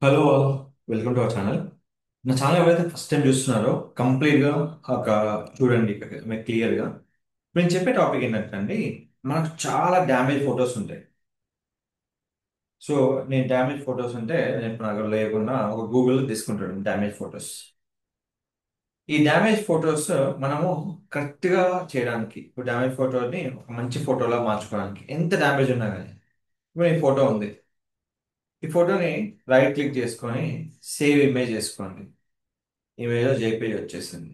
Hello all, welcome to our channel. నా channel ఎవరైతే first time చూస్తున్నారో కంప్లీట్గా ఒక చూడండి మీకు క్లియర్గా. ఇప్పుడు నేను చెప్పే టాపిక్ ఏంటంటే అండి, మనకు చాలా డ్యామేజ్ ఫొటోస్ ఉంటాయి. సో నేను డ్యామేజ్ ఫొటోస్ ఉంటే నేను ఇప్పుడు నాకు లేకుండా ఒక గూగుల్లో తీసుకుంటాను డ్యామేజ్ ఫొటోస్. ఈ డ్యామేజ్ ఫొటోస్ మనము కరెక్ట్గా చేయడానికి, ఇప్పుడు డ్యామేజ్ ఫోటోని ఒక మంచి ఫోటోలా మార్చుకోవడానికి ఎంత డ్యామేజ్ ఉన్నా కానీ, ఇప్పుడు ఈ ఫోటో ఉంది. ఈ ఫోటోని రైట్ క్లిక్ చేసుకొని సేవ్ ఇమేజ్ చేసుకోండి. ఇమేజ్ జేపీజీ వచ్చేసింది.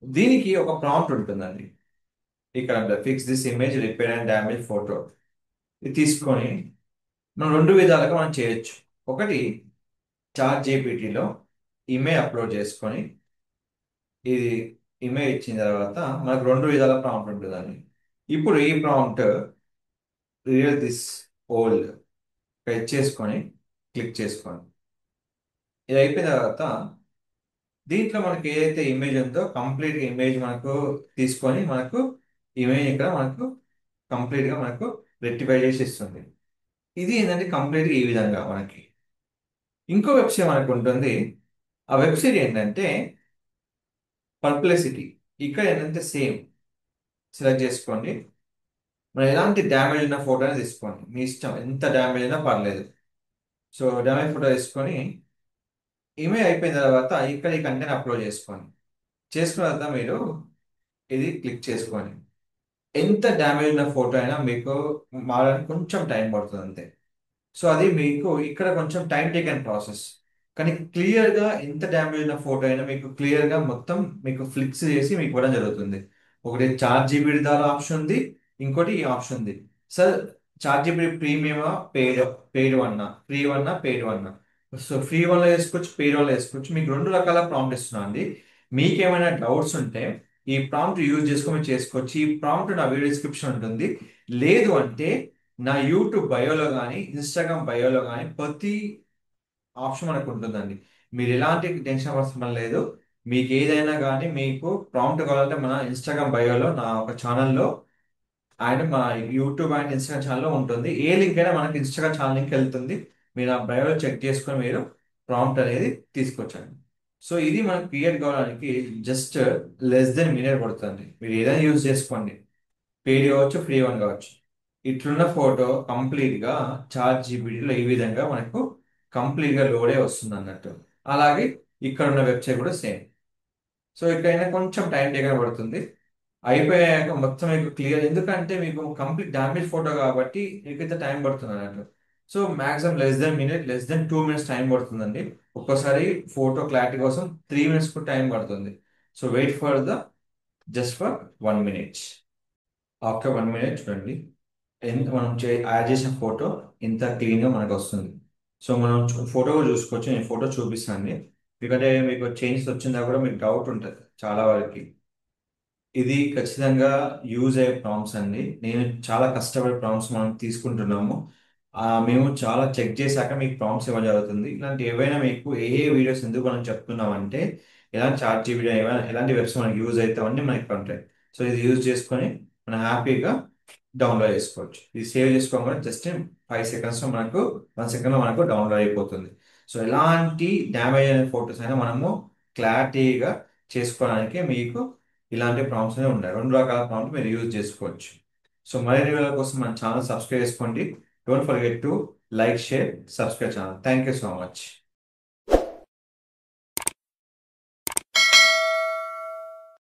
దీనికి ఒక ప్రాంప్ట్ ఉంటుందండి. ఇక్కడ fix this image repair and damage photo. ఇది తీసుకొని మనం రెండు విధాలుగా మనం చేయొచ్చు. ఒకటి, చాట్ జీపీటీలో ఇమేజ్ అప్లోడ్ చేసుకొని ఇది ఇమేజ్ ఇచ్చిన తర్వాత మనకు రెండు విధాల ప్రాంప్ట్ ఉంటుందండి. ఇప్పుడు ఈ ప్రాంప్ట్ రియల్ దిస్ ఓల్డ్ చేసుకొని క్లిక్ చేసుకోండి. ఇది అయిపోయిన తర్వాత దీంట్లో మనకి ఏదైతే ఇమేజ్ ఉందో కంప్లీట్ ఇమేజ్ మనకు తీసుకొని మనకు ఇమేజ్ ఇక్కడ మనకు కంప్లీట్ గా మనకు రెక్టిఫై చేసి ఇస్తుంది. ఇది ఏంటంటే కంప్లీట్ గా ఈ విధంగా మనకి ఇంకో వెబ్సైట్ మనకు ఉంటుంది. ఆ వెబ్సైట్ ఏంటంటే పర్ప్లెసిటీ. ఇక్కడ ఏంటంటే సేమ్ సెలెక్ట్ చేసుకోండి. మనం ఎలాంటి డ్యామేజ్ ఉన్న ఫోటో తీసుకోండి, మీ ఇష్టం, ఎంత డ్యామేజ్ అయినా పర్లేదు. సో డ్యామేజ్ ఫోటో తీసుకొని ఇమేజ్ అయిపోయిన తర్వాత ఇక్కడ ఈ కంటెంట్ అప్లోడ్ చేసుకోండి. చేసుకున్న తర్వాత మీరు ఇది క్లిక్ చేసుకోండి. ఎంత డ్యామేజ్ ఉన్న ఫోటో అయినా మీకు మారడానికి కొంచెం టైం పడుతుంది అంతే. సో అది మీకు ఇక్కడ కొంచెం టైం టేకన్ ప్రాసెస్. కానీ క్లియర్గా ఎంత డ్యామేజ్ ఉన్న ఫోటో అయినా మీకు క్లియర్గా మొత్తం మీకు ఫ్లిక్స్ చేసి మీకు ఇవ్వడం జరుగుతుంది. ఒకటి చార్ట్ జీబీటీ ద్వారా ఆప్షన్ ఉంది, ఇంకోటి ఈ ఆప్షన్ ఉంది. సార్, చార్ట్ జీబీటీ ప్రీమియమా, పెయిడ్ వన్నా, ఫ్రీ వన్నా, పెయిడ్ వన్నా? సో ఫ్రీ వన్లో వేసుకోవచ్చు, పెయిడ్ వన్లో వేసుకోవచ్చు. మీకు రెండు రకాల ప్రాంప్ట్ ఇస్తున్నా అండి. మీకు ఏమైనా డౌట్స్ ఉంటే ఈ ప్రాంప్ట్ యూజ్ చేసుకొని మీరు చేసుకోవచ్చు. ఈ ప్రాంప్ట్ నా వీడియో డిస్క్రిప్షన్ ఉంటుంది. లేదు అంటే నా యూట్యూబ్ బయోలో కానీ ఇన్స్టాగ్రామ్ బయోలో కానీ ప్రతి ఆప్షన్ మనకు ఉంటుందండి. మీరు ఎలాంటి టెన్షన్ అవసరం లేదు. మీకు ఏదైనా కానీ మీకు ప్రాంప్ట్ కావాలంటే మన ఇన్స్టాగ్రామ్ బయోలో నా ఒక ఛానల్లో అండ్ మా యూట్యూబ్ అండ్ ఇన్స్టాగ్రామ్ ఛానల్లో ఉంటుంది. ఏ లింక్ అయినా మనకి ఇన్స్టాగ్రామ్ ఛానల్ లింక్ వెళ్తుంది. మీరు ఆ బయోలో చెక్ చేసుకొని మీరు ప్రాంప్ట్ అనేది తీసుకొచ్చండి. సో ఇది మనకు క్రియేట్ కావడానికి జస్ట్ లెస్ దెన్ మినిట్ పడుతుంది. మీరు ఏదైనా యూజ్ చేసుకోండి, పెయిడ్ కావచ్చు, ఫ్రీ వన్ కావచ్చు. ఇట్లున్న ఫోటో కంప్లీట్ గా చార్ట్ జీపీటీలో ఈ విధంగా మనకు కంప్లీట్ గా లోడే వస్తుంది అన్నట్టు. అలాగే ఇక్కడ ఉన్న వెబ్సైట్ కూడా సేమ్. సో ఇక్కడైనా కొంచెం టైం టేకన్ పడుతుంది. అయిపోయాక మొత్తం మీకు క్లియర్, ఎందుకంటే మీకు కంప్లీట్ డ్యామేజ్ ఫోటో కాబట్టి మీకు ఇంత టైం పడుతుంది అన్నట్టు. So maximum less than minute, less than 2 minutes time పడుతుందండి. ఒక్కోసారి ఫోటో క్లారిటీ కోసం 3 మినిట్స్ కూడా టైం పడుతుంది. So wait for the just for 1 minute. After 1 minute చూడండి ఎంత మనం యాడ్ చేసిన ఫోటో ఎంత క్లీన్గా మనకు వస్తుంది. సో మనం ఫోటో కూడా చూసుకోవచ్చు. నేను ఫోటో చూపిస్తాను. ఎందుకంటే మీకు చేంజ్ వచ్చిందా కూడా మీకు డౌట్ ఉంటుంది చాలా వరకు. ఇది ఖచ్చితంగా యూజ్ అయ్యే ప్రాంప్ట్స్ అండి. నేను చాలా కష్టపడి ప్రాంప్ట్స్ మనం తీసుకుంటున్నాము. మేము చాలా చెక్ చేశాక మీకు ప్రాంప్ట్స్ ఇవ్వడం జరుగుతుంది. ఇలాంటి ఏవైనా మీకు ఏ ఏ వీడియోస్ ఎందుకు మనం చెప్తున్నామంటే ఎలాంటి చార్ట్ జీపీటీ ఏమైనా ఎలాంటి వెబ్సైట్ మనకి యూజ్ అవుతామని మనకి ఉంటాయి. సో ఇది యూజ్ చేసుకొని మనం హ్యాపీగా డౌన్లోడ్ చేసుకోవచ్చు. ఇది సేవ్ చేసుకోగానే జస్ట్ 5 సెకండ్స్లో మనకు 1 సెకండ్లో మనకు డౌన్లోడ్ అయిపోతుంది. సో ఎలాంటి డ్యామేజ్ అయిన ఫొటోస్ అయినా మనము క్లారిటీగా చేసుకోవడానికి మీకు ఇలాంటి ప్రాంప్ట్స్ అనేవి ఉన్నాయి. రెండు రకాల ప్రాంప్ట్ మీరు యూజ్ చేసుకోవచ్చు. సో మరిన్ని వీడియోల కోసం మన ఛానల్ సబ్స్క్రైబ్ చేసుకోండి. Don't forget to like, share, subscribe channel. Thank you so much.